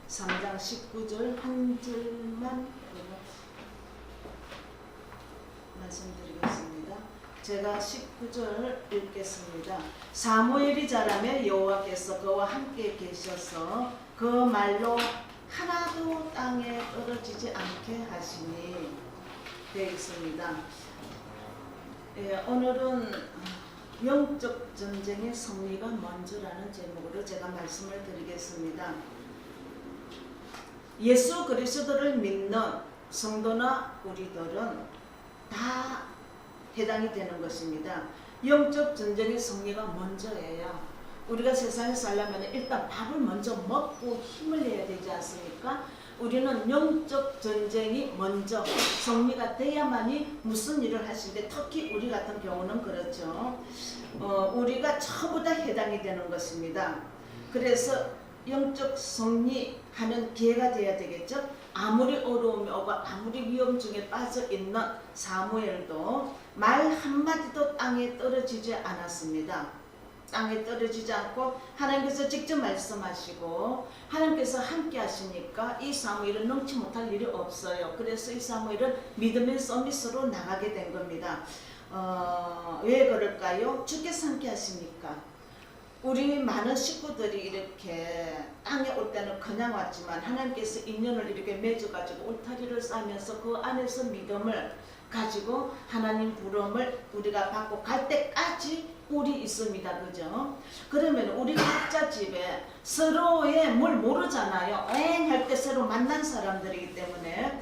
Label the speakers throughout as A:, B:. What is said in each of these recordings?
A: 3장 19절 한 절만 말씀드리겠습니다. 제가 19절 읽겠습니다. 사무엘이 자라매 여호와께서 그와 함께 계셔서 그 말로 하나도 땅에 떨어지지 않게 하시니 되어 있습니다. 오늘은 영적 전쟁의 승리가 먼저라는 제목으로 제가 말씀을 드리겠습니다. 예수 그리스도를 믿는 성도나 우리들은 다 해당이 되는 것입니다. 영적 전쟁의 승리가 먼저예요. 우리가 세상에 살려면 일단 밥을 먼저 먹고 힘을 내야 되지 않습니까? 우리는 영적 전쟁이 먼저 승리가 돼야만이 무슨 일을 하시는데, 특히 우리 같은 경우는 그렇죠. 우리가 전부 다 해당이 되는 것입니다. 그래서 영적 승리하는 기회가 돼야 되겠죠. 아무리 어려움이 오고 아무리 위험 중에 빠져 있는 사무엘도 말 한마디도 땅에 떨어지지 않았습니다. 땅에 떨어지지 않고 하나님께서 직접 말씀하시고 하나님께서 함께 하시니까 이 사무엘은 능치 못할 일이 없어요. 그래서 이 사무엘은 믿음의 서밋으로 나가게 된 겁니다. 왜 그럴까요? 주께서 함께 하시니까. 우리 많은 식구들이 이렇게 땅에 올 때는 그냥 왔지만 하나님께서 인연을 이렇게 맺어가지고 울타리를 쌓으면서 그 안에서 믿음을 가지고 하나님 부름을 우리가 받고 갈 때까지 꿀이 있습니다. 그죠? 그러면 우리 각자 집에 서로의 뭘 모르잖아요. 엥 할 때 새로 만난 사람들이기 때문에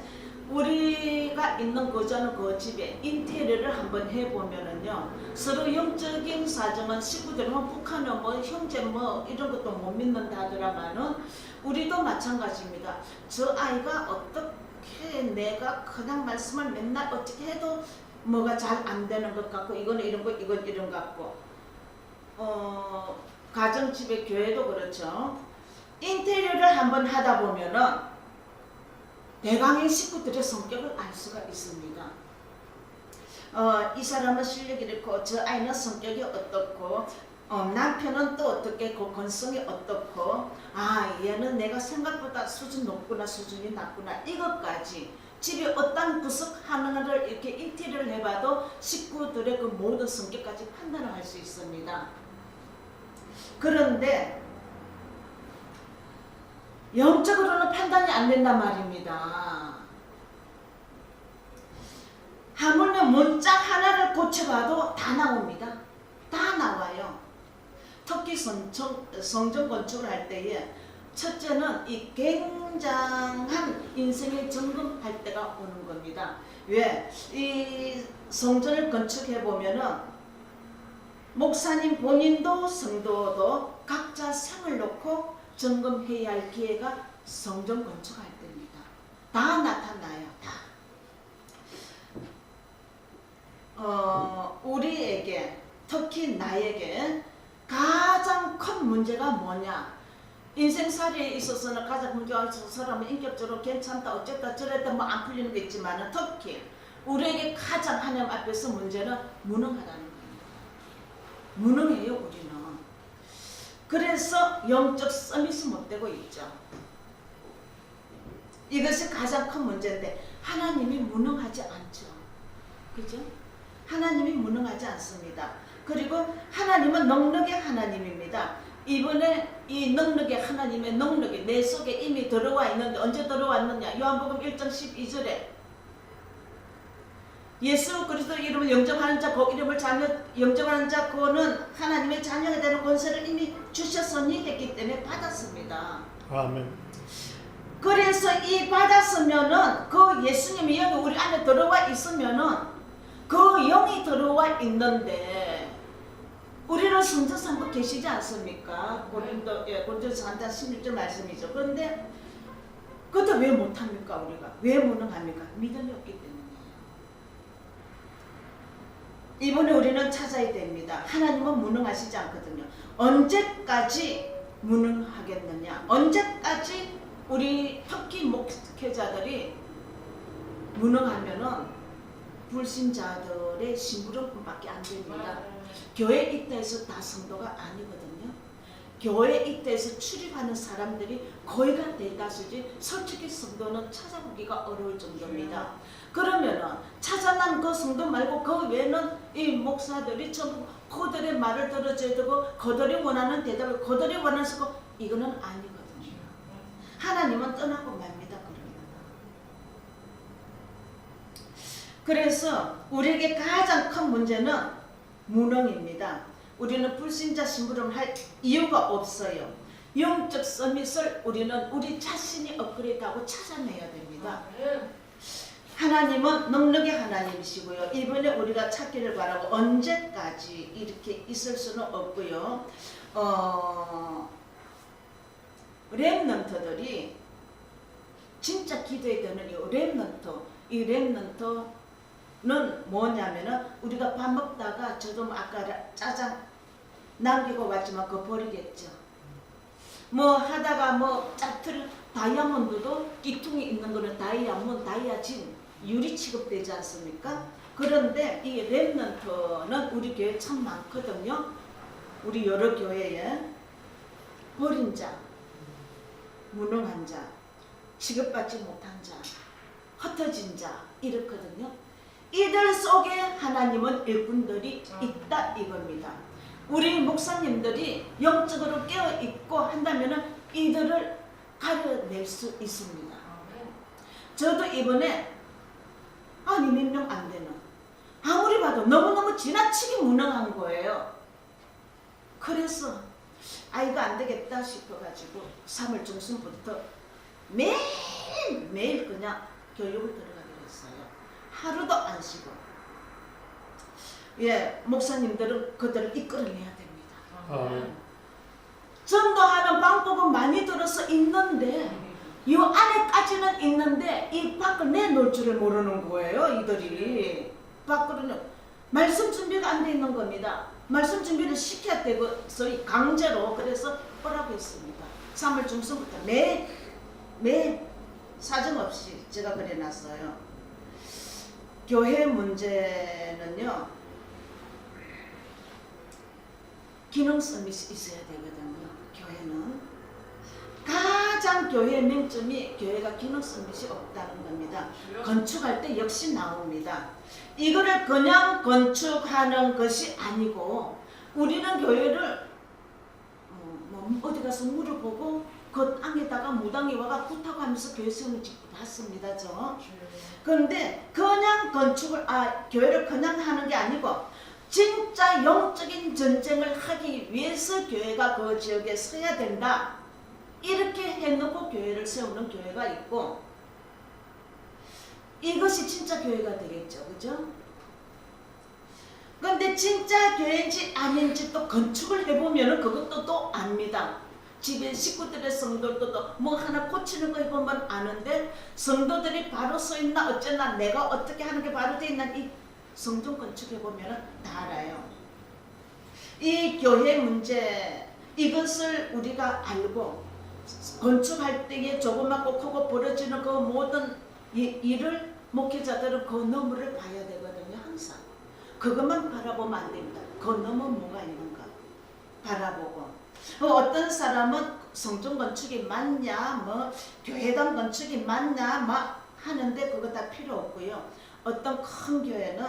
A: 우리가 있는 그 집에 인테리어를 한번 해보면은요, 서로 영적인 사정은 식구들은 북한은 뭐 형제 뭐 이런 것도 못 믿는다 하더라마는 우리도 마찬가지입니다. 저 아이가 어떻게 내가 그냥 말씀을 맨날 어떻게 해도 뭐가 잘 안 되는 것 같고, 이건 이런 거 이건 이런 것 같고, 가정집에 교회도 그렇죠. 인테리어를 한번 하다 보면은 대강의 식구들의 성격을 알 수가 있습니다. 이 사람은 실력이 이렇고 저 아이는 성격이 어떻고, 남편은 또 어떻게 그 건성이 어떻고, 얘는 내가 생각보다 수준 높구나 수준이 낮구나, 이것까지 집에 어떤 구석 하나를 이렇게 인테리어를 해봐도 식구들의 그 모든 성격까지 판단을 할 수 있습니다. 그런데 영적으로는 판단이 안 된단 말입니다. 하물며 문짝 하나를 고쳐봐도 다 나옵니다. 다 나와요. 특히 성전 건축을 할 때에 첫째는 이 굉장한 인생의 점검할 때가 오는 겁니다. 왜? 이 성전을 건축해 보면은 목사님 본인도 성도도 각자 상을 놓고 점검해야 할 기회가 성전 건축할 때입니다. 다 나타나요. 다. 우리에게, 특히 나에게 가장 큰 문제가 뭐냐? 인생살이에 있어서는 가장 문제가 있어서 사람은 인격적으로 괜찮다 어쨌다 저랬다 뭐 안 풀리는 게 있지만, 특히 우리에게 가장 하나님 앞에서 문제는 무능하다는 겁니다. 무능해요, 우리는. 그래서 영적 서밋이 못 되고 있죠. 이것이 가장 큰 문제인데 하나님이 무능하지 않죠. 그죠? 하나님이 무능하지 않습니다. 그리고 하나님은 능력의 하나님입니다. 이번에 이 능력의 하나님의 능력이 내 속에 이미 들어와 있는데 언제 들어왔느냐? 요한복음 1장 12절에 예수 그리스도 이름을 영접하는 자, 그 이름을 영접하는 자, 그는 하나님의 자녀가 되는 권세를 이미 주셨으니 했기 때문에 받았습니다.
B: 아멘.
A: 그래서 이 받았으면은 그 예수님이 여기 우리 안에 들어와 있으면은 그 영이 들어와 있는데, 우리는 성전에서 한번 계시지 않습니까? 고린도서 3장 16절 말씀이죠. 그런데 그것도 왜 못합니까? 우리가 왜 무능합니까? 믿음이 없기 때문에. 이번에 우리는 찾아야 됩니다. 하나님은 무능하시지 않거든요. 언제까지 무능하겠느냐? 언제까지 우리 특히 목회자들이 무능하면은 불신자들의 심부름꾼밖에 안 됩니다. 교회 있다 해서 다 성도가 아니거든요. 교회 이때에서 출입하는 사람들이 거의가 대다수지 솔직히 성도는 찾아보기가 어려울 정도입니다. 그러면은 찾아난 그 성도 말고 그 외에는 이 목사들이 전부 그들의 말을 들어줘야 되고 그들이 원하는 대답을 그들이 원하는 거 이거는 아니거든요. 하나님은 떠나고 맙니다. 그래서 우리에게 가장 큰 문제는 무능입니다. 우리는 불신자 심부름 할 이유가 없어요. 영적 서밋을 우리는 우리 자신이 업그레이드하고 찾아내야 됩니다. 하나님은 능력의 하나님이시고요. 이번에 우리가 찾기를 바라고 언제까지 이렇게 있을 수는 없고요. 렘넌트들이 진짜 기도해야 되는 이 렘넌트는 뭐냐면은 우리가 밥 먹다가 저도 아까 짜장 남기고 왔지만 그거 버리겠죠. 뭐 하다가 뭐 짜투리 다이아몬드도 끼퉁이 있는 거는 다이아진 유리 취급되지 않습니까? 그런데 이 렘넌트는 우리 교회에 참 많거든요. 우리 여러 교회에 버린 자, 무능한 자, 취급받지 못한 자, 흩어진 자 이렇거든요. 이들 속에 하나님은 일꾼들이 있다 이겁니다. 우리 목사님들이 영적으로 깨어있고 한다면 이들을 가려낼 수 있습니다. 저도 이번에 아니 몇 명 안 되는 아무리 봐도 너무너무 지나치게 무능한 거예요. 그래서 이거 안 되겠다 싶어가지고 3월 중순부터 매일 그냥 교육을 들어가기로 했어요. 하루도 안 쉬고. 예, 목사님들은 그들을 이끌어내야 됩니다. 전도하는 방법은 많이 들어서 있는데 이 안에까지는 있는데 이 밖을 내놓을 줄을 모르는 거예요. 이들이 밖으로는 말씀 준비가 안 돼 있는 겁니다. 말씀 준비를 시켜야 되고서 강제로 그래서 하라고 했습니다. 3월 중순부터 매일 사정없이 제가 그래놨어요. 교회 문제는요, 기능성이 있어야 되거든요. 교회는 가장 교회의 맹점이 교회가 기능성이 없다는 겁니다. 건축할 때 역시 나옵니다. 이거를 그냥 건축하는 것이 아니고 우리는 교회를 어디 가서 물어보고 그 땅에다가 무당이 와가 굿하고 하면서 교회 세우는 집도 봤습니다. 그런데 그냥 건축을 교회를 그냥 하는 게 아니고 진짜 영적인 전쟁을 하기 위해서 교회가 그 지역에 서야 된다. 이렇게 해놓고 교회를 세우는 교회가 있고 이것이 진짜 교회가 되겠죠. 그죠? 그런데 진짜 교회인지 아닌지 또 건축을 해보면 그것도 또 압니다. 집에 식구들의 성도들도 뭐 하나 고치는 거 해보면 아는데 성도들이 바로 서 있나 어쩌나 내가 어떻게 하는 게 바로 돼 있나 이 성전 건축해보면 다 알아요. 이 교회 문제 이것을 우리가 알고 건축할 때에 조그맣고 크고 벌어지는 그 모든 일을 목회자들은 그 너머를 봐야 되거든요. 항상 그것만 바라보면 안 됩니다. 그 너머 뭐가 있는가 바라보고 어떤 사람은 성전 건축이 맞냐 뭐 교회당 건축이 맞냐 막 하는데 그거 다 필요 없고요. 어떤 큰 교회는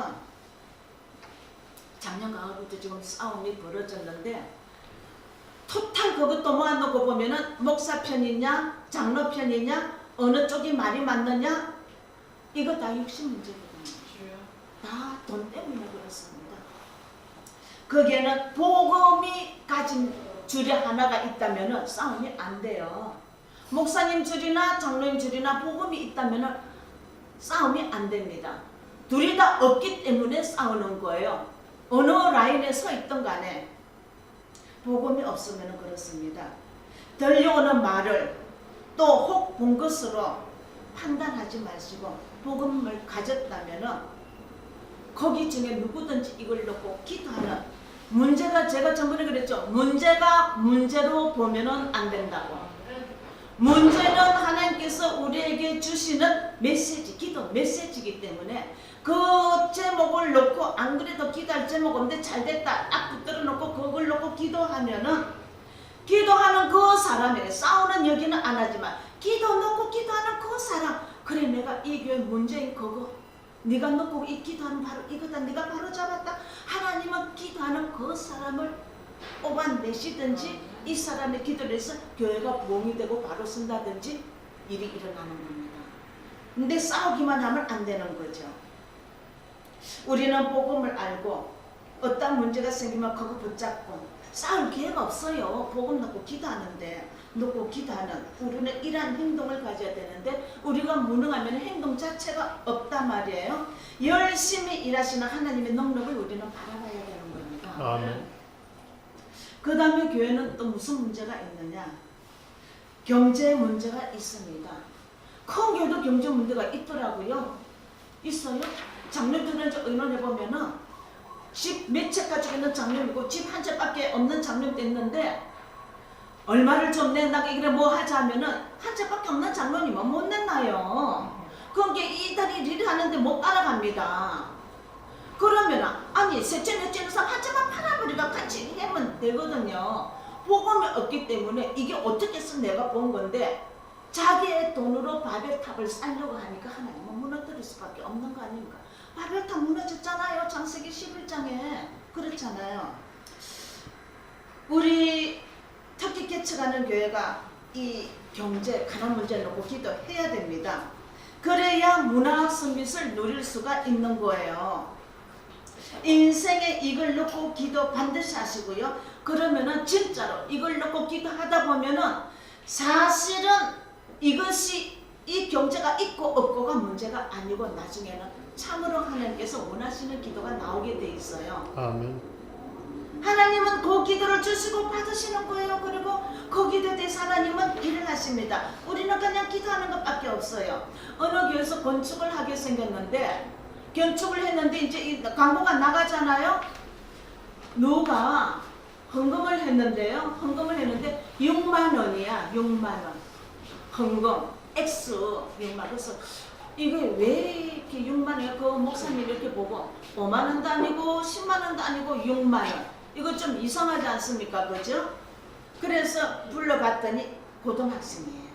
A: 작년 가을부터 지금 싸움이 벌어졌는데 토탈 그것도 모아놓고 보면은 목사 편이냐 장로 편이냐 어느 쪽이 말이 맞느냐 이거 다 육신 문제거든요. 다 돈 때문에 그렇습니다. 거기에는 복음이 가진 줄이 하나가 있다면은 싸움이 안 돼요. 목사님 줄이나 장로님 줄이나 복음이 있다면은 싸움이 안 됩니다. 둘이 다 없기 때문에 싸우는 거예요. 어느 라인에 서 있던 간에 복음이 없으면 그렇습니다. 들려오는 말을 또 혹 본 것으로 판단하지 마시고 복음을 가졌다면 거기 중에 누구든지 이걸 놓고 기도하는 문제가 제가 전번에 그랬죠. 문제가 문제로 보면은 안 된다고. 문제는 하나님께서 우리에게 주시는 메시지, 기도 메시지이기 때문에 그 제목을 놓고 안 그래도 기도할 제목 없는데 잘 됐다 딱 붙들어 놓고 그걸 놓고 기도하면은 기도하는 그 사람에게 싸우는 얘기는 안 하지만 기도 놓고 기도하는 그 사람, 그래 내가 이 교회 문제인 그거 네가 놓고 이 기도하는 바로 이거다, 네가 바로 잡았다. 하나님은 기도하는 그 사람을 뽑아내시든지 이 사람의 기도를 해서 교회가 부흥이 되고 바로 쓴다든지 일이 일어나는 겁니다. 근데 싸우기만 하면 안 되는 거죠. 우리는 복음을 알고 어떤 문제가 생기면 그거 붙잡고 싸울 기회가 없어요. 복음 놓고 기도하는데, 놓고 기도하는 우리는 이러한 행동을 가져야 되는데 우리가 무능하면 행동 자체가 없단 말이에요. 열심히 일하시는 하나님의 능력을 우리는 바라봐야 되는 겁니다.
B: 아멘.
A: 그 다음에 교회는 또 무슨 문제가 있느냐? 경제 문제가 있습니다. 큰 교회도 경제 문제가 있더라고요. 있어요. 장로들은 의논해보면은 집 몇 채 가지고 있는 장로이고 집 한 채밖에 없는 장로도 있는데 얼마를 좀 낸다고 이래 뭐 하자면은 한 채밖에 없는 장로님은 못 냈나요? 그게 이달이 일을 하는데 못 따라갑니다. 그러면은 아니 세 채 몇 채는 한 채만 팔아버리가 같이 하면 되거든요. 복음이 없기 때문에 이게 어떻게 해서 내가 본 건데 자기의 돈으로 바벨탑을 쌓려고 하니까 하나님은 무너뜨릴 수밖에 없는 거 아닙니까? 바벨탑 무너졌잖아요. 창세기 11장에 그렇잖아요. 우리 특히 개척하는 교회가 이 경제 가난 문제를 놓고 기도해야 됩니다. 그래야 문화 서밋을 누릴 수가 있는 거예요. 인생에 이걸 놓고 기도 반드시 하시고요. 그러면은 진짜로 이걸 놓고 기도하다 보면은 사실은 이것이 이 경제가 있고 없고가 문제가 아니고 나중에는 참으로 하나님께서 원하시는 기도가 나오게 돼 있어요.
B: 아멘.
A: 하나님은 그 기도를 주시고 받으시는 거예요. 그리고 그 기도에 대해서 하나님은 일을 하십니다. 우리는 그냥 기도하는 것밖에 없어요. 어느 교회에서 건축을 하게 생겼는데 건축을 했는데 이제 이 광고가 나가잖아요. 누가 헌금을 했는데요. 헌금을 했는데 6만 원이야. 6만 원. 헌금. X 6만 원. 그래서 이게 왜 이렇게 6만 원이야? 그 목사님이 이렇게 보고 5만 원도 아니고 10만 원도 아니고 6만 원. 이거 좀 이상하지 않습니까? 그죠? 그래서 불러봤더니 고등학생이에요.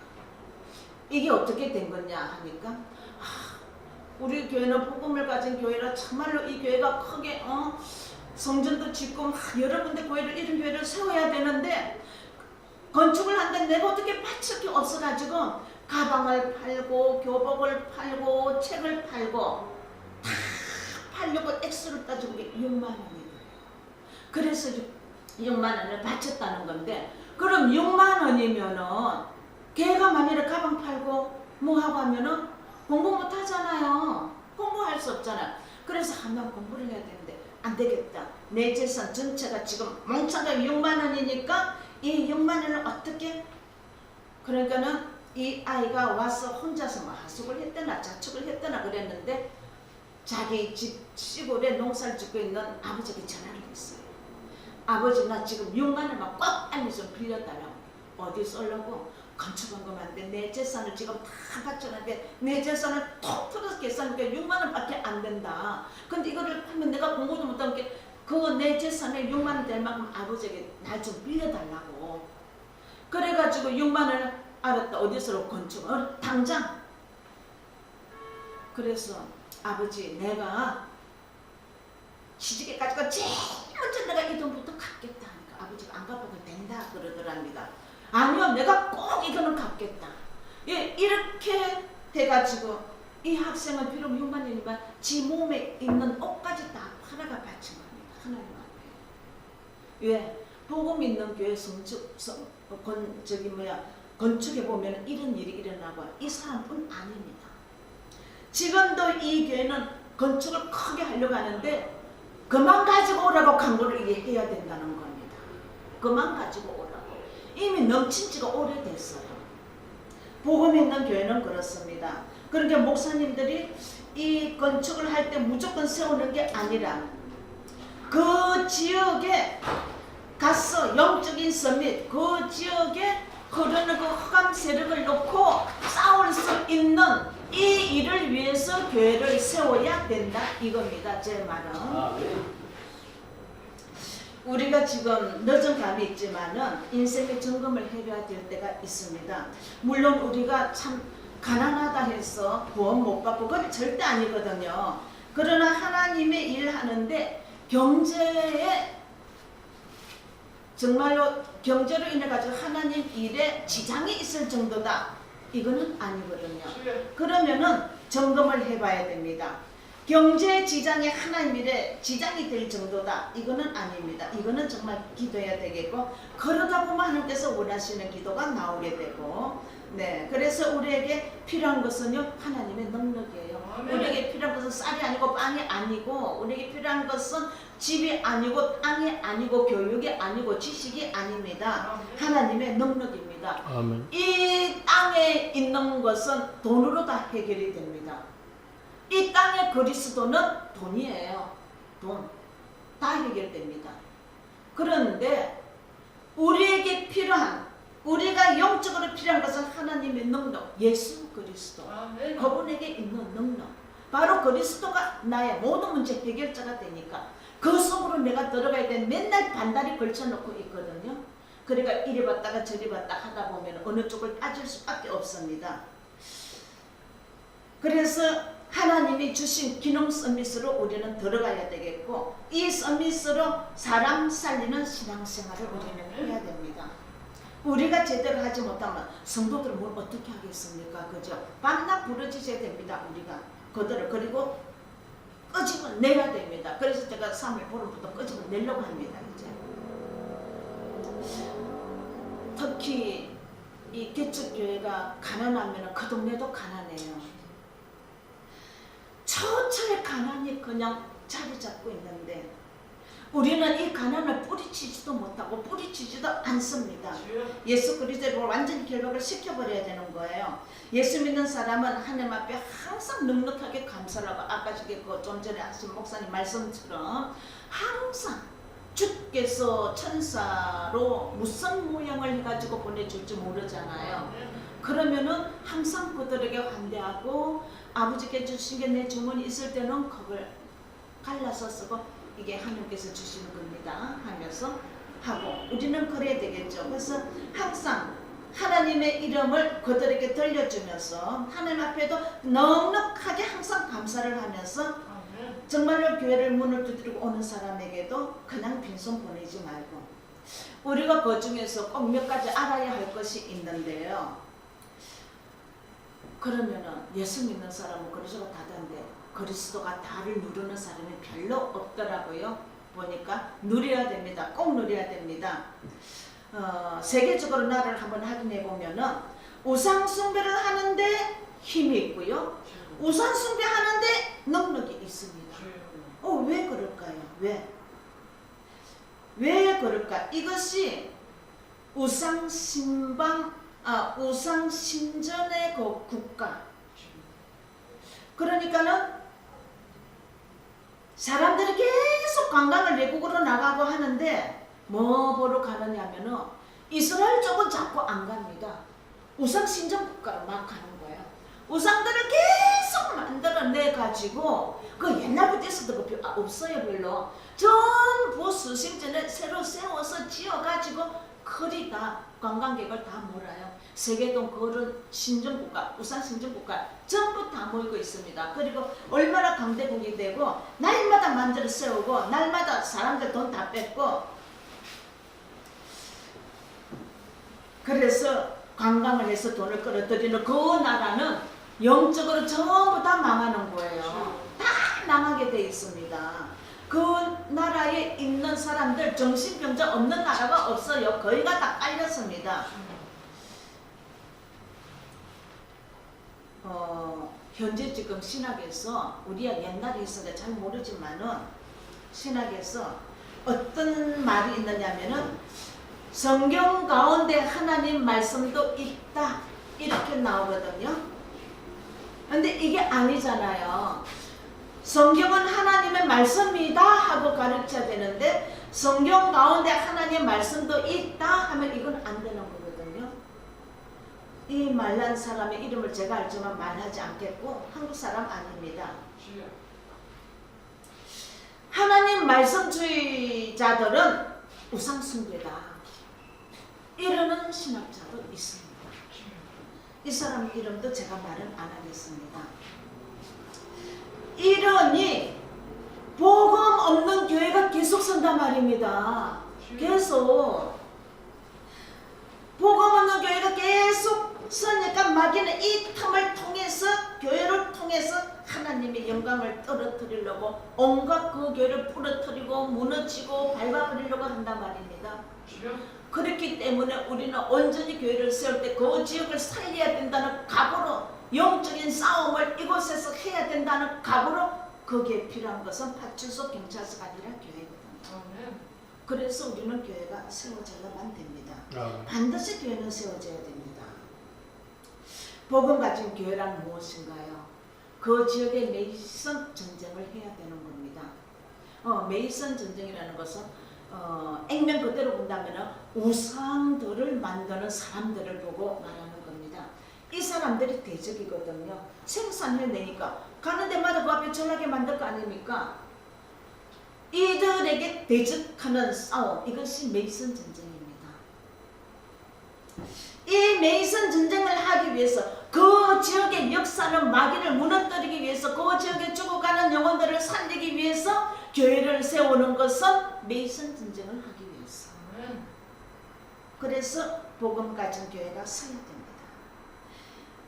A: 이게 어떻게 된 거냐 하니까 우리 교회는 복음을 가진 교회라 참말로 이 교회가 크게 성전도 짓고 여러 군데 교회를 이런 교회를 세워야 되는데 건축을 하는데 내가 어떻게 바칠 게 없어가지고 가방을 팔고 교복을 팔고 책을 팔고 다 팔려고 액수를 따지고 6만 원이에요. 그래서 6만 원을 바쳤다는 건데 그럼 6만 원이면은 걔가 만일에 가방 팔고 뭐 하고 하면은 공부 못 하잖아요. 공부할 수 없잖아. 그래서 한번 공부를 해야 되는데 안 되겠다. 내 재산 전체가 지금 멍청하게 6만 원이니까 이 6만 원을 어떻게 그러니까는 이 아이가 와서 혼자서 뭐 하숙을 했더나 자축을 했더나 그랬는데 자기 집 시골에 농사를 짓고 있는 아버지에게 전화를 했어요. 아버지 나 지금 6만 원만 꽉 안에 좀 빌려달라고. 어디 쏠려고? 건축원금한데 내 재산을 지금 다 바쳤는데 내 재산을 톡 털어서 계산하니까 6만 원밖에 안 된다. 근데 이거를 하면 내가 공부도 못하는 게 그 내 재산에 6만 원 될 만큼 아버지에게 날 좀 빌려달라고. 그래가지고 6만 원을 알았다. 어디서 건축? 당장. 그래서 아버지 내가 시집에까지가 제일 먼저 내가 이 돈부터 갚겠다 하니까 아버지가 안 갚아도 된다 그러더랍니다. 아니요 내가 꼭 이거는 갚겠다. 예, 이렇게 돼가지고 이 학생은 비록 6만 원이지만 지 몸에 있는 옷까지 다 팔아가 바친 겁니다. 하나님 앞에. 왜? 복음 있는 교회 건축해 보면 이런 일이 일어나고 이 사람뿐 아닙니다. 지금도 이 교회는 건축을 크게 하려고 하는데 그만 가지고 오라고 광고를 이게 해야 된다는 겁니다. 그만 가지고 오라고. 이미 넘친 지가 오래됐어요. 복음 있는 교회는 그렇습니다. 그러니까 목사님들이 이 건축을 할 때 무조건 세우는 게 아니라 그 지역에 가서 영적인 서밋 그 지역에 흐르는 그 흑암 세력을 놓고 싸울 수 있는 이 일을 위해서 교회를 세워야 된다 이겁니다. 제 말은. 우리가 지금 늦은 감이 있지만은 인생의 점검을 해야 될 때가 있습니다. 물론 우리가 참 가난하다 해서 구원 못 받고 그건 절대 아니거든요. 그러나 하나님의 일 하는데 경제에 정말로 경제로 인해 가지고 하나님 일에 지장이 있을 정도다. 이거는 아니거든요. 그러면은 점검을 해봐야 됩니다. 경제 지장이 하나님 일에 지장이 될 정도다. 이거는 아닙니다. 이거는 정말 기도해야 되겠고 그러다 보면 하나님께서 원하시는 기도가 나오게 되고 네, 그래서 우리에게 필요한 것은요 하나님의 능력이에요. 아멘. 우리에게 필요한 것은 쌀이 아니고 빵이 아니고 우리에게 필요한 것은 집이 아니고 땅이 아니고 교육이 아니고 지식이 아닙니다. 아멘. 하나님의 능력입니다.
B: 아멘.
A: 이 땅에 있는 것은 돈으로 다 해결이 됩니다. 이 땅의 그리스도는 돈이에요. 돈. 다 해결됩니다. 그런데 우리에게 필요한 우리가 영적으로 필요한 것은 하나님의 능력, 예수 그리스도. 아멘. 그분에게 있는 능력. 바로 그리스도가 나의 모든 문제 해결자가 되니까 그 속으로 내가 들어가야 되는 맨날 반다리 걸쳐놓고 있거든요. 그러니까 이리 봤다가 저리 봤다 하다 보면 어느 쪽을 빠질 수밖에 없습니다. 그래서 하나님이 주신 기능 서밋으로 우리는 들어가야 되겠고 이 서밋으로 사람 살리는 신앙생활을 우리는 해야 됩니다. 우리가 제대로 하지 못하면 성도들은 뭘 어떻게 하겠습니까? 그죠? 밤낮 부르짖어야 됩니다. 우리가 그들을 그리고 끄집어 내야 됩니다. 그래서 제가 3일 보름부터 끄집어 내려고 합니다. 이제 특히 이 개척교회가 가난하면 그 동네도 가난해요. 처처의 가난이 그냥 자리 잡고 있는데 우리는 이 가난을 뿌리치지도 못하고 뿌리치지도 않습니다. 예수 그리스도를 완전히 결박을 시켜버려야 되는 거예요. 예수 믿는 사람은 하나님 앞에 항상 넉넉하게 감사를 하고 아까 좀 전에 하신 목사님 말씀처럼 항상 주께서 천사로 무슨 모양을 해가지고 보내줄지 모르잖아요. 그러면은 항상 그들에게 환대하고 아버지께 주신 게 내 주머니 있을 때는 그걸 갈라서 쓰고 이게 하나님께서 주시는 겁니다 하면서 하고 우리는 그래야 되겠죠. 그래서 항상 하나님의 이름을 그들에게 들려주면서 하나님 앞에도 넉넉하게 항상 감사를 하면서 정말로 교회를 문을 두드리고 오는 사람에게도 그냥 빈손 보내지 말고 우리가 그 중에서 꼭 몇 가지 알아야 할 것이 있는데요. 그러면은 예수 믿는 사람은 그리스도가 다던데 그리스도가 다를 누르는 사람이 별로 없더라고요. 보니까 누려야 됩니다. 꼭 누려야 됩니다. 세계적으로 나를 한번 확인해 보면은 우상 숭배를 하는데 힘이 있고요. 우상 숭배하는데 능력이 있습니다. 왜 그럴까요? 왜 그럴까? 이것이 우상 신전의 그 국가. 그러니까는 사람들이 계속 관광을 외국으로 나가고 하는데 뭐 보러 가느냐면은 이스라엘 쪽은 자꾸 안 갑니다. 우상 신전 국가로 막 가는 거예요. 우상들을 계속 만들어내 가지고 그 옛날부터 있어도 없어요. 별로 전부 수십 전에 새로 세워서 지어가지고 거리 다 관광객을 다 몰아요. 세계동 그런 신전국가, 우상 신전국가 전부 다 모이고 있습니다. 그리고 얼마나 강대국이 되고 날마다 만들어 세우고 날마다 사람들 돈 다 뺏고 그래서 관광을 해서 돈을 끌어들이는 그 나라는 영적으로 전부 다 망하는 거예요. 다 망하게 돼 있습니다. 그 나라에 있는 사람들 정신병자 없는 나라가 없어요. 거의가 다 깔렸습니다. 현재 지금 신학에서 우리가 옛날에 있었는데 잘 모르지만은 신학에서 어떤 말이 있느냐면은 성경 가운데 하나님 말씀도 있다 이렇게 나오거든요. 근데 이게 아니잖아요. 성경은 하나님의 말씀이다 하고 가르쳐야 되는데 성경 가운데 하나님의 말씀도 있다 하면 이건 안 되는 거거든요. 이 말란 사람의 이름을 제가 알지만 말하지 않겠고 한국 사람 아닙니다. 하나님 말씀주의자들은 우상 숭배다 이러는 신학자도 있습니다. 이 사람 이름도 제가 말은 안 하겠습니다. 이러니 복음 없는 교회가 계속 선단 말입니다. 계속 복음 없는 교회가 계속 서니까 마귀는 이 틈을 통해서 교회를 통해서 하나님의 영광을 떨어뜨리려고 온갖 그 교회를 부러뜨리고 무너지고 밟아버리려고 한단 말입니다. 그렇기 때문에 우리는 온전히 교회를 세울 때 그 지역을 살려야 된다는 각오로 영적인 싸움을 이곳에서 해야 된다는 각오로 거기에 필요한 것은 파출소 경찰서가 아니라 교회거든요. 그래서 우리는 교회가 세워져야만 됩니다. 반드시 교회는 세워져야 됩니다. 복음 가진 교회란 무엇인가요? 그 지역의 메이선 전쟁을 해야 되는 겁니다. 메이선 전쟁이라는 것은 액면 그대로 본다면 우상들을 만드는 사람들을 보고 말하는 겁니다. 이 사람들이 대적이거든요. 생산해내니까 가는 데마다 그 앞에 전하게 만들 거 아닙니까? 이들에게 대적하는 싸움, 이것이 메이선 전쟁입니다. 이 메이선 전쟁을 하기 위해서 그 지역의 역사는 마귀를 무너뜨리기 위해서 그 지역에 죽어가는 영혼들을 살리기 위해서 교회를 세우는 것은 메이선 전쟁을 하기 위해서. 그래서 복음 가진 교회가 서야 됩니다.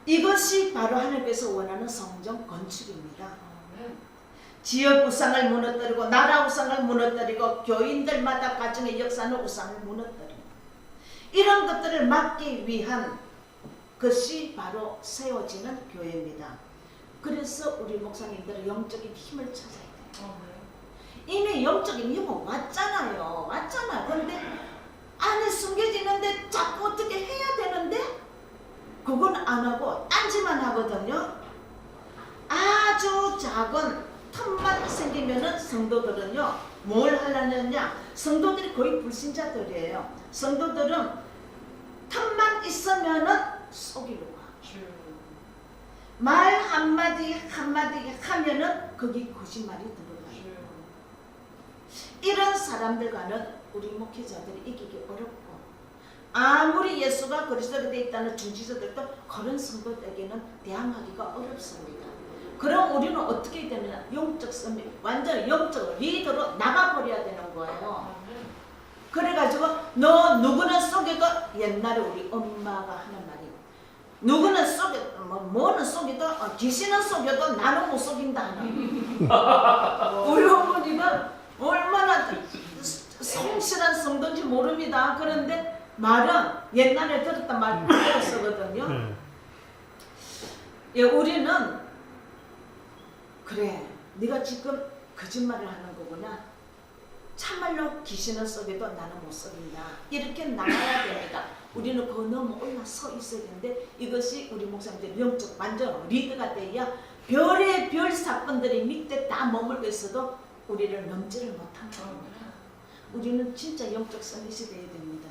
A: 이것이 바로 하나님께서 원하는 성전 건축입니다. 지역 우상을 무너뜨리고 나라 우상을 무너뜨리고 교인들마다 가정의 역사는 우상을 무너뜨리고 이런 것들을 막기 위한 것이 바로 세워지는 교회입니다. 그래서 우리 목사님들은 영적인 힘을 찾아야 돼요. 이미 영적인 힘은 왔잖아요. 그런데 안에 숨겨지는데 자꾸 어떻게 해야 되는데 그건 안 하고 딴짓만 하거든요. 아주 작은 틈만 생기면은 성도들은요 뭘 하려느냐, 성도들이 거의 불신자들이에요. 성도들은 틈만 있으면은 속이려고 하죠. 말 한마디 하면은 거기 거짓말이 들어가요. 이런 사람들과는 우리 목회자들이 이기기 어렵고, 아무리 예수가 그리스도로 되어 있다는 중지자들도 그런 성도들에게는 대항하기가 어렵습니다. 그럼 우리는 어떻게 되느냐? 영적 선배, 완전 영적 리더로 나가버려야 되는 거예요. 그래가지고 너 누구는 속여도, 옛날에 우리 엄마가 하는 말이 누구는 속여도 뭐는 속여도 귀신은 속여도 나는 못 속인다 하는 우리 어머니가 얼마나 성실한 성도인지 모릅니다. 그런데 말은 옛날에 들었던 말 그대로 쓰거든요. 예, 우리는 그래 네가 지금 거짓말을 하는 거구나, 참말로 귀신은 속여도 나는 못 속인다, 이렇게 나가야 됩니다. 우리는 그 너무 올라서 있어야 되는데, 이것이 우리 목사님들 영적 완전 리더가 돼야 별의 별 사건들이 밑에 다 머물고 있어도 우리를 넘지를 못하는 겁니다. 우리는 진짜 영적 서밋이 돼야 됩니다.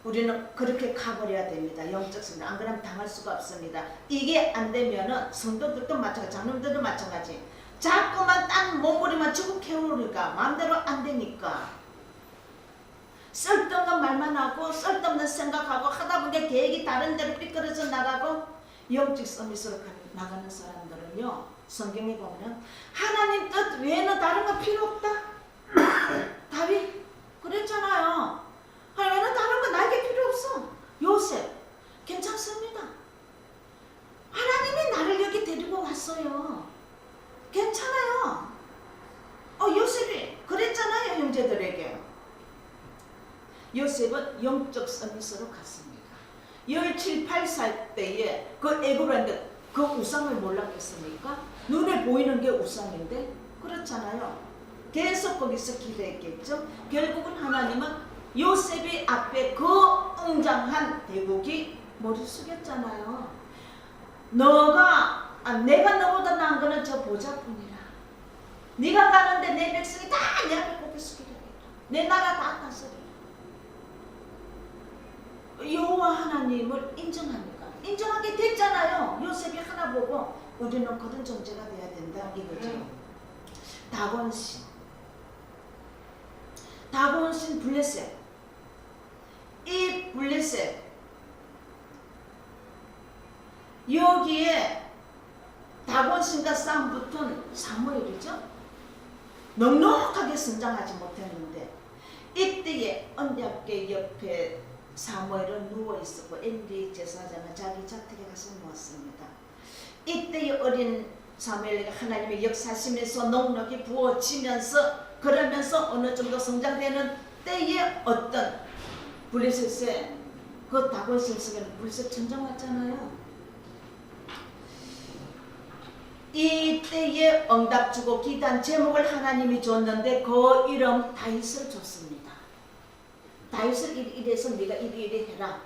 A: 우리는 그렇게 가버려야 됩니다. 영적 서밋. 안 그러면 당할 수가 없습니다. 이게 안 되면은 성도들도 마찬가지, 장로들도 마찬가지. 자꾸만 딴 몸부림만 주고 캐오르니까 마음대로 안 되니까 쓸데없는 말만 하고 쓸데없는 생각하고 하다 보니까 계획이 다른 데로 삐뚤어져 나가고, 영적 서밋으로 나가는 사람들은요, 성경에 보면 하나님 뜻 외에는 다른 거 필요 없다. 다윗 그랬잖아요. 하나님은 다른 거 나에게 필요 없어. 요셉 괜찮습니다. 하나님이 나를 여기 데리고 왔어요. 괜찮아요. 요셉이 그랬잖아요. 형제들에게. 요셉은 영적 서밋으로 갔습니다. 17, 8살 때에 그 애굽인데 그 우상을 몰랐겠습니까? 눈에 보이는 게 우상인데, 그렇잖아요. 계속 거기서 기도했겠죠. 결국은 하나님은 요셉이 앞에 그 웅장한 대국이 머리 숙였잖아요. 내가 너보다 나은 거는 저 보좌뿐이라. 네가 가는데 내 백성이 다 내 앞에 고개 숙이려고 했다. 내 나라 다 다스리라. 여호와 하나님을 인정합니까? 인정하게 됐잖아요. 요셉이 하나 보고 우리는 그런 존재가 돼야 된다 이거죠. 다곤신 다곤신 블레셋. 이 블레셋 여기에 다곤신과 싸움 붙은 사무엘이죠. 넉넉하게 성장하지 못했는데 이때에 언약궤 옆에 사무엘은 누워있었고 엘리 제사장은 자기 자택에 가서 누웠습니다. 이때의 어린 사무엘에게 하나님의 역사심에서 넉넉히 부어지면서 그러면서 어느 정도 성장되는 때에 어떤 블레셋의 그 다곤신 속에는 블레셋 전쟁 왔잖아요. 이때에 응답 주고 기도한 제목을 하나님이 줬는데 그 이름 다윗을 줬습니다. 다윗을 이래서 네가 이리 해라.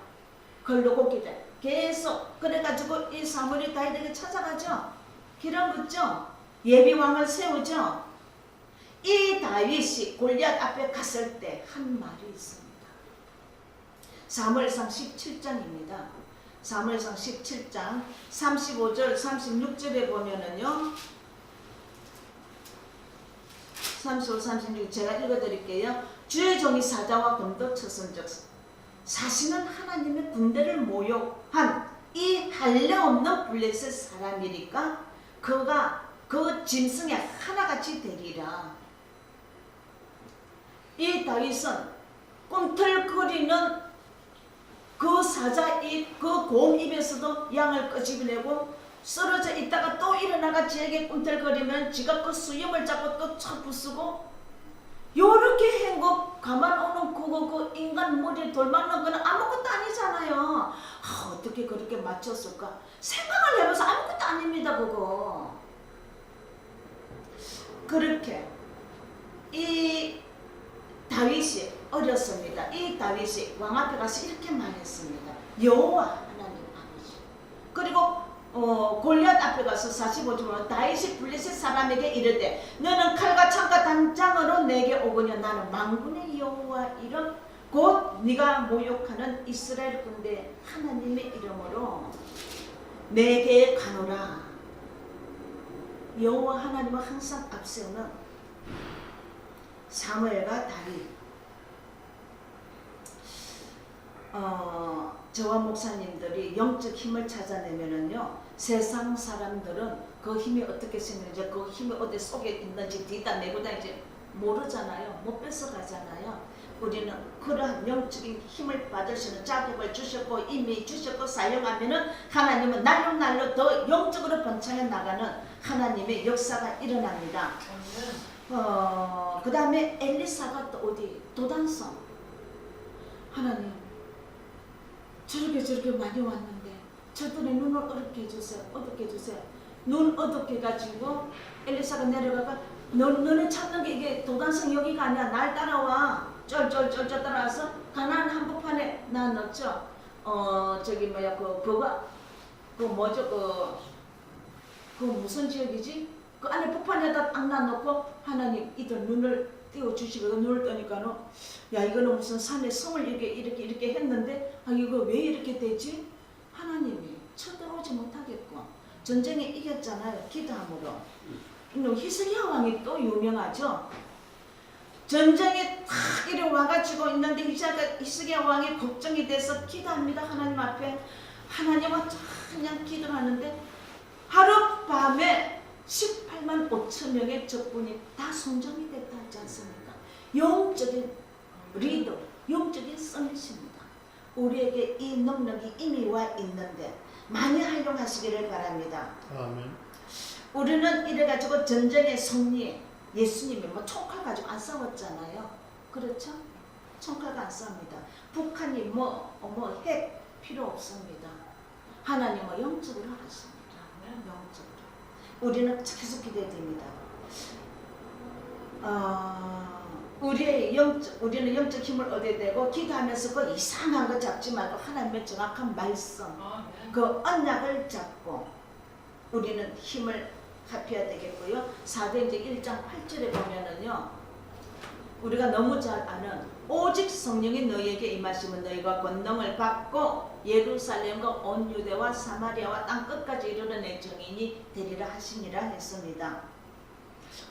A: 걸르고 기대. 계속 그래가지고 이 사무엘이 다윗에게 찾아가죠. 기름 붓죠. 예비왕을 세우죠. 이 다윗이 골리앗 앞에 갔을 때 한 말이 있습니다. 사무엘상 17장입니다. 사무엘상 17장 35절 36절에 보면은요. 35, 36 제가 읽어드릴게요. 주의 종이 사자와 검도 쳤은즉 사실은 하나님의 군대를 모욕한 이 할례 없는 블레셋 사람이니까 그가 그 짐승에 하나같이 되리라. 이 다윗은 꿈틀거리는 그 사자 입, 그 곰 입에서도 양을 끄집어내고 쓰러져 있다가 또 일어나가 지에게 꿈틀거리면 지가 그 수염을 잡고 또 쳐 부수고 요렇게 행복 가만 오는 그거 그 인간 머리에 돌 맞는 거는 아무것도 아니잖아요. 어떻게 그렇게 맞췄을까? 생각을 해봐서 아무것도 아닙니다 그거. 그렇게 이 다윗이 어렸습니다. 이 다윗이 왕 앞에 가서 이렇게 말했습니다. 여호와 하나님 아버지. 그리고 골리앗 앞에 가서 45절 보면 다윗이 블레셋 사람에게 이르되 너는 칼과 창과 단장으로 내게 오거냐. 나는 만군의 여호와 이름 곧 네가 모욕하는 이스라엘 군대 하나님의 이름으로 내게 가노라. 여호와 하나님을 항상 앞세우는 사무엘과 다윗. 저와 목사님들이 영적 힘을 찾아내면은요, 세상 사람들은 그 힘이 어떻게 생겼는지, 그 힘이 어디 속에 있는지 뒤다 내고 다니지 모르잖아요. 못 뺏어가잖아요. 우리는 그러한 영적인 힘을 받을 수 있는 자격을 주셨고 이미 주셨고 사용하면은 하나님은 날로 더 영적으로 번창해 나가는 하나님의 역사가 일어납니다. 그 다음에 엘리사가 또 어디 도단성. 하나님 저렇게 많이 왔는데 저들의 눈을 어둡게 해주세요. 어둡게 해주세요. 눈 어둡게 해가지고 엘리사가 내려가가 너는 찾는 게 이게 도단성 여기가 아니야. 날 따라와. 쫄쫄 따라와서 가나안 한복판에 나 넣었죠. 저기 뭐야 그거 뭐죠 그 무슨 지역이지? 그 안에 폭판에다 딱 놔놓고 하나님 이들 눈을 띄워주시고 눈을 뜨니까는 야 이거는 무슨 산에 성을 이렇게 했는데 이거 왜 이렇게 되지? 하나님이 쳐들어오지 못하겠고 전쟁에 이겼잖아요. 기도함으로. 히스기야 왕이 또 유명하죠. 전쟁에 탁 이래 와가지고 있는데 히스기야 왕이 걱정이 돼서 기도합니다. 하나님 앞에. 하나님은 그냥 기도를 하는데 하룻밤에 18만 5천 명의 적군이 다 성전이 됐다 하지 않습니까? 영적인 리더, 영적인 썸이십니다. 우리에게 이 능력이 이미 와 있는데 많이 활용하시기를 바랍니다. 아멘. 우리는 이래가지고 전쟁의 승리, 예수님이 총칼 가지고 안 싸웠잖아요. 그렇죠? 총칼과 안 싸웁니다. 북한이 핵 필요 없습니다. 하나님은 영적으로 하셨습니다. 영적으로. 우리는 계속 기대해야 됩니다. 우리는 영적 힘을 얻어야 되고 기도하면서 그 이상한 거 잡지 말고 하나님의 정확한 말씀, 그 언약을 잡고 우리는 힘을 합해야 되겠고요. 사도행전 1장 8절에 보면은요, 우리가 너무 잘 아는 오직 성령이 너희에게 임하시면 너희가 권능을 받고 예루살렘과 온 유대와 사마리아와 땅 끝까지 이르는 내 증인이 되리라 하시니라 했습니다.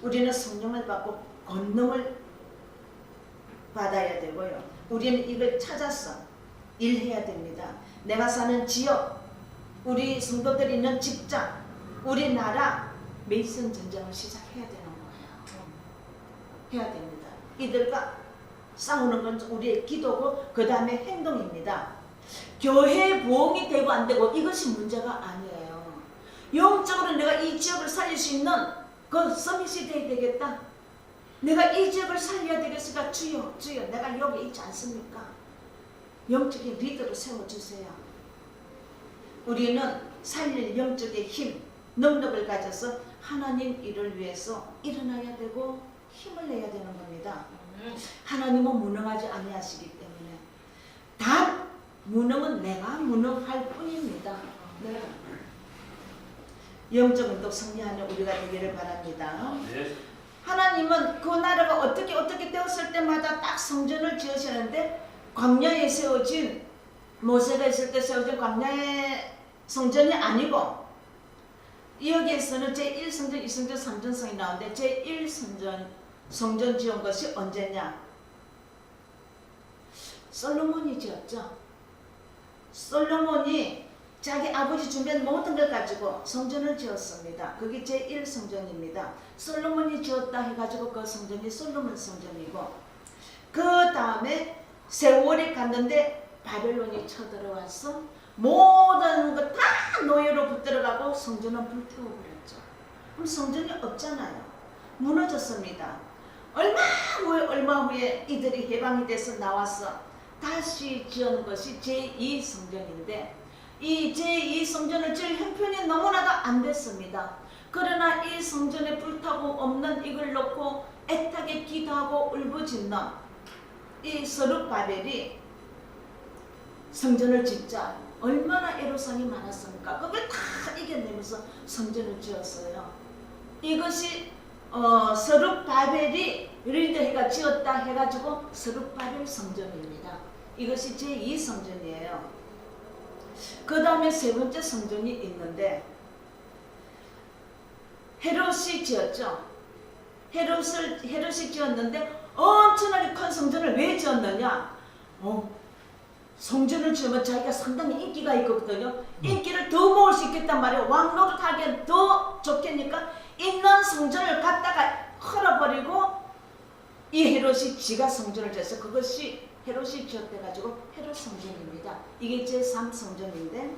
A: 우리는 성령을 받고 권능을 받아야 되고요. 우리는 이걸 찾아서 일해야 됩니다. 내가 사는 지역, 우리 성도들이 있는 직장, 우리나라 메이슨 전쟁을 시작해야 되는 거예요. 해야 됩니다. 이들과 싸우는 건 우리의 기도고 그 다음에 행동입니다. 교회 부흥이 되고 안 되고 이것이 문제가 아니에요. 영적으로 내가 이 지역을 살릴 수 있는 그 서밋이 돼야 되겠다. 내가 이 지역을 살려야 되겠으니까 주여 주여 내가 여기 있지 않습니까? 영적인 리더로 세워주세요. 우리는 살릴 영적의 힘, 능력을 가져서 하나님 일을 위해서 일어나야 되고 힘을 내야 되는 겁니다. 하나님은 무능하지 아니하시기 때문에 단 무능은 내가 무능할 뿐입니다. 네. 영적 운동 승리하는 우리가 되기를 바랍니다.
B: 네.
A: 하나님은 그 나라가 어떻게 되었을 때마다 딱 성전을 지으시는데 광야에 세워진 모세가 있을 때 세워진 광야의 성전이 아니고 여기에서는 제1성전, 2성전, 3전성이 나오는데 제1성전 성전 지은 것이 언제냐? 솔로몬이 지었죠. 솔로몬이 자기 아버지 준비한 모든 걸 가지고 성전을 지었습니다. 그게 제1성전입니다. 솔로몬이 지었다 해가지고 그 성전이 솔로몬 성전이고 그 다음에 세월이 갔는데 바벨론이 쳐들어와서 모든 거 다 노예로 붙들어가고 성전은 불태워버렸죠. 그럼 성전이 없잖아요. 무너졌습니다. 얼마 후에 이들이 해방이 돼서 나와서 다시 지은 것이 제2성전인데 이 제2성전을 지을 형편이 너무나도 안 됐습니다. 그러나 이 성전에 불타고 없는 이걸 놓고 애타게 기도하고 울부짖는 이 스룹바벨이 성전을 짓자 얼마나 애로사항이 많았습니까? 그걸 다 이겨내면서 성전을 지었어요. 이것이 스룹바벨이 리더가 지었다 해가지고 스룹바벨 성전입니다. 이것이 제2성전이에요. 그 다음에 세 번째 성전이 있는데 헤롯이 지었죠. 헤롯이 지었는데 엄청나게 큰 성전을 왜 지었느냐? 성전을 지으면 자기가 상당히 인기가 있거든요. 인기를 더 모을 수 있겠단 말이에요. 왕 노릇하기엔 더 좋겠니까 있는 성전을 갖다가 헐어버리고 이 헤롯이 지가 성전을 지어서 그것이 헤롯이 지었대가지고 헤롯 성전입니다. 이게 제3성전인데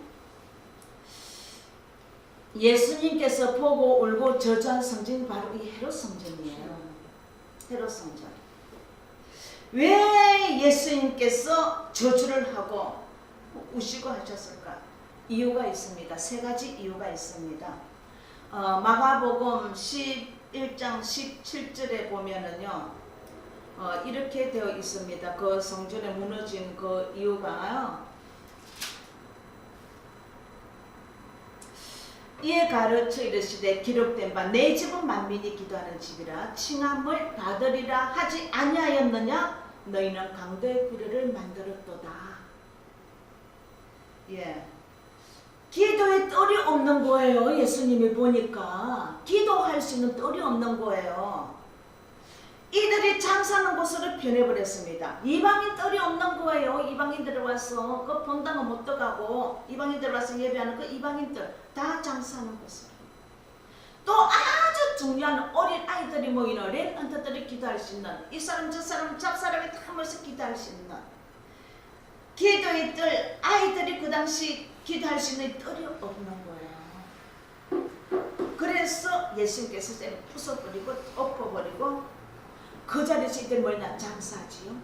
A: 예수님께서 보고 울고 저주한 성전이 바로 이 헤롯 성전이에요. 헤롯 성전. 왜 예수님께서 저주를 하고 우시고 하셨을까? 이유가 있습니다. 세 가지 이유가 있습니다. 마가복음 11장 17절에 보면은요, 이렇게 되어 있습니다. 그 성전에 무너진 그 이유가요. 이에 가르쳐 이르시되 기록된 바 내 집은 만민이 기도하는 집이라 칭함을 받으리라 하지 아니하였느냐? 너희는 강도의 구례를 만들었도다. 예. 기도에 뜰이 없는 거예요. 예수님이 보니까 기도할 수 있는 뜰이 없는 거예요. 이들이 장사하는 곳으로 변해버렸습니다. 이방인 뜰이 없는 거예요. 이방인들 와서 그 본당은 못 들어가고 이방인들 와서 예배하는 그 이방인들 다 장사하는 곳으로. 또 아주 중요한 어린 아이들이 모이는 랩런트들이 기도할 수 있는 이 사람 저 사람 잡사람이 다 모여서 기도할 수 있는 기도의 뜰, 아이들이 그 당시 기도할 수 있는 뜰이 없는 거예요. 그래서 예수님께서 부숴버리고 엎어버리고 그 자리에서 이들 뭐냐 장사지요.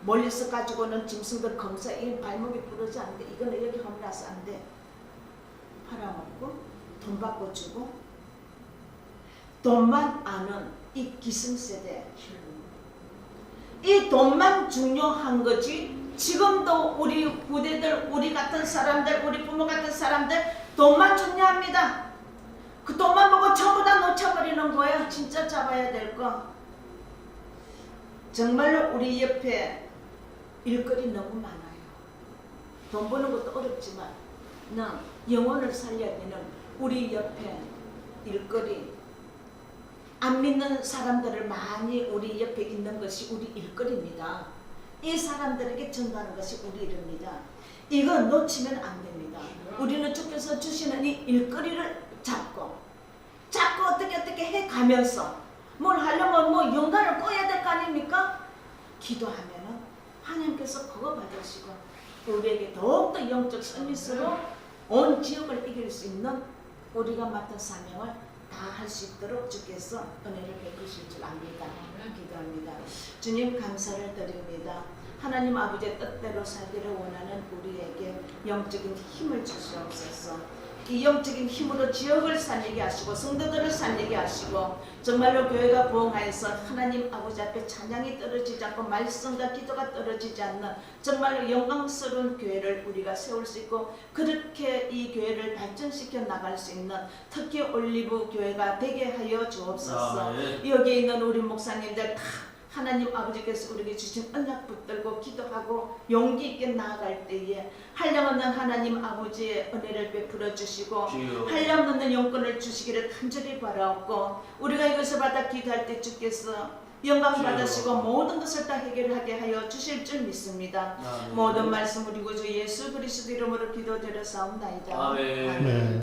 A: 멀리서 가지고는 짐승들 검사 이 발목이 부러지 않는데 이거는 여기 허물나서 안 돼. 팔아먹고 돈 받고 주고 돈만 아는 이 기승세대. 이 돈만 중요한 거지. 지금도 우리 후대들, 우리 같은 사람들, 우리 부모 같은 사람들 돈만 중요합니다. 그 돈만 보고 전부 다 놓쳐버리는 거야. 진짜 잡아야 될 거. 정말로 우리 옆에 일거리 너무 많아요. 돈 버는 것도 어렵지만 영혼을 살려야 되는 우리 옆에 일거리, 안 믿는 사람들을 많이 우리 옆에 있는 것이 우리 일거리입니다. 이 사람들에게 전가하는 것이 우리 일입니다. 이거 놓치면 안 됩니다. 우리는 주께서 주시는 이 일거리를 잡고 어떻게 해가면서 뭘 하려면 뭐 연관을 꺼야 될 거 아닙니까? 기도하면은 하나님께서 그거 받으시고 우리에게 더욱더 영적 서밋으로 온 지역을 이길 수 있는 우리가 맡은 사명을 다 할 수 있도록 주께서 은혜를 베푸실 줄 압니다. 기도합니다. 주님 감사를 드립니다. 하나님 아버지의 뜻대로 살기를 원하는 우리에게 영적인 힘을 주시옵소서. 이 영적인 힘으로 지역을 살리게 하시고 성도들을 살리게 하시고 정말로 교회가 부흥하여서 하나님 아버지 앞에 찬양이 떨어지지 않고 말씀과 기도가 떨어지지 않는 정말로 영광스러운 교회를 우리가 세울 수 있고 그렇게 이 교회를 발전시켜 나갈 수 있는 특히 올리브 교회가 되게 하여 주옵소서. 여기에 있는 우리 목사님들 다 하나님 아버지께서 우리에게 주신 언약 붙들고 기도하고 용기 있게 나아갈 때에 한량없는 하나님 아버지의 은혜를 베풀어 주시고 한량없는 영권을 주시기를 간절히 바라옵고 우리가 이것을 받아 기도할 때 주께서 영광 받으시고 모든 것을 다 해결하게 하여 주실 줄 믿습니다. 모든 말씀 우리 구주 예수 그리스도 이름으로 기도드려 사옵나이다.
B: 아멘.